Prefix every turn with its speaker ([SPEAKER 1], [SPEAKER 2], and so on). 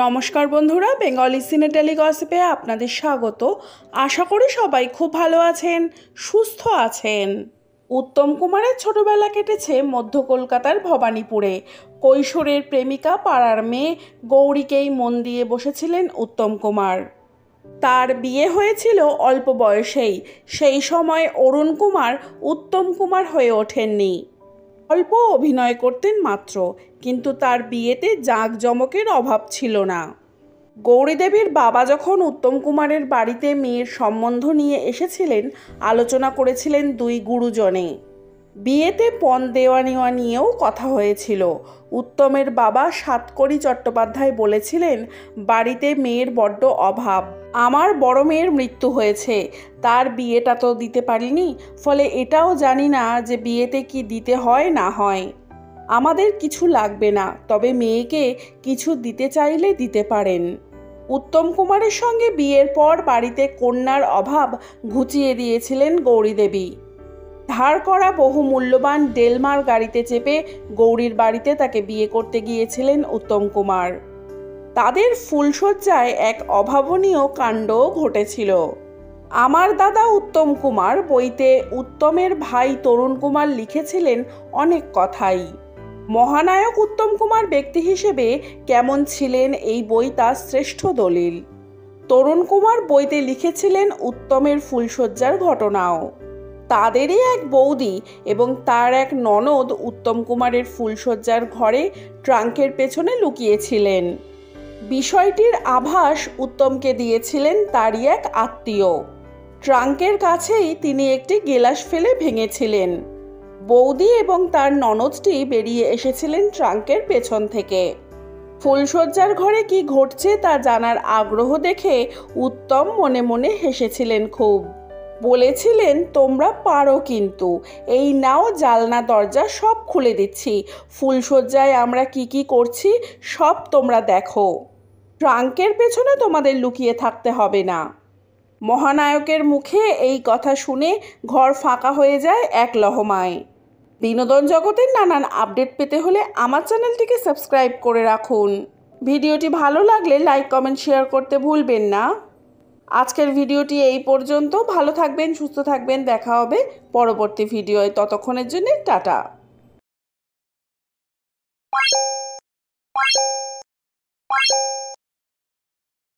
[SPEAKER 1] নমস্কার বন্ধুরা, বেঙ্গলি সিনেটেলি গসিপে আপনাদের স্বাগত। আশা করি সবাই খুব ভালো আছেন, সুস্থ আছেন। উত্তম কুমারের ছোটবেলা কেটেছে মধ্য কলকাতার ভবানীপুরে। কৈশোরের প্রেমিকা পাড়ার মেয়ে গৌরীকেই মন দিয়ে বসেছিলেন উত্তম কুমার। তার বিয়ে হয়েছিল অল্প বয়সেই। সেই সময় অরুণ কুমার উত্তম কুমার হয়ে ওঠেননি, অল্প অভিনয় করতেন মাত্র, কিন্তু তার বিয়েতে জাঁকজমকের অভাব ছিল না। গৌরীদেবীর বাবা যখন উত্তম কুমারের বাড়িতে মেয়ের সম্বন্ধ নিয়ে এসেছিলেন, আলোচনা করেছিলেন দুই গুরুজনে। বিয়েতে পণ দেওয়া নেওয়া নিয়েও কথা হয়েছিল। উত্তমের বাবা সাতকড়ি চট্টোপাধ্যায় বলেছিলেন, বাড়িতে মেয়ের বড্ড অভাব। আমার বড় মেয়ের মৃত্যু হয়েছে, তার বিয়েটা তো দিতে পারিনি, ফলে এটাও জানি না যে বিয়েতে কি দিতে হয় না হয়। আমাদের কিছু লাগবে না, তবে মেয়েকে কিছু দিতে চাইলে দিতে পারেন। উত্তম কুমারের সঙ্গে বিয়ের পর বাড়িতে কন্যার অভাব ঘুচিয়ে দিয়েছিলেন গৌরীদেবী। ধার করা বহু মূল্যবান ডেলমার গাড়িতে চেপে গৌরীর বাড়িতে তাকে বিয়ে করতে গিয়েছিলেন উত্তম কুমার। তাদের ফুলশয্যায় এক অভাবনীয় কাণ্ডও ঘটেছিল। আমার দাদা উত্তম কুমার বইতে উত্তমের ভাই তরুণ কুমার লিখেছিলেন অনেক কথাই। মহানায়ক উত্তম কুমার ব্যক্তি হিসেবে কেমন ছিলেন, এই বই তার শ্রেষ্ঠ দলিল। তরুণ কুমার বইতে লিখেছিলেন উত্তমের ফুলশয্যার ঘটনাও। তাদেরই এক বৌদি এবং তার এক ননদ উত্তম কুমারের ফুলশয্যার ঘরে ট্রাঙ্কের পেছনে লুকিয়েছিলেন। বিষয়টির আভাস উত্তমকে দিয়েছিলেন তারই এক আত্মীয়। ট্রাঙ্কের কাছেই তিনি একটি গেলাস ফেলে ভেঙেছিলেন। বৌদি এবং তার ননদটি বেরিয়ে এসেছিলেন ট্রাঙ্কের পেছন থেকে। ফুলশয্যার ঘরে কি ঘটছে তা জানার আগ্রহ দেখে উত্তম মনে মনে হেসেছিলেন খুব। বলেছিলেন, তোমরা পারো, কিন্তু এই নাও জালনা দরজা সব খুলে দিচ্ছি, ফুলশয্যায় আমরা কি করছি সব তোমরা দেখো। ট্রাঙ্কের পেছনে তোমাদের লুকিয়ে থাকতে হবে না। মহানায়কের মুখে এই কথা শুনে ঘর ফাঁকা হয়ে যায় এক লহমায়। বিনোদন জগতের নানান আপডেট পেতে হলে আমার চ্যানেলটিকে সাবস্ক্রাইব করে রাখুন। ভিডিওটি ভালো লাগলে লাইক, কমেন্ট, শেয়ার করতে ভুলবেন না। আজকের ভিডিওটি এই পর্যন্ত। ভালো থাকবেন, সুস্থ থাকবেন। দেখা হবে পরবর্তী ভিডিওয়। ততক্ষণের জন্য টাটা।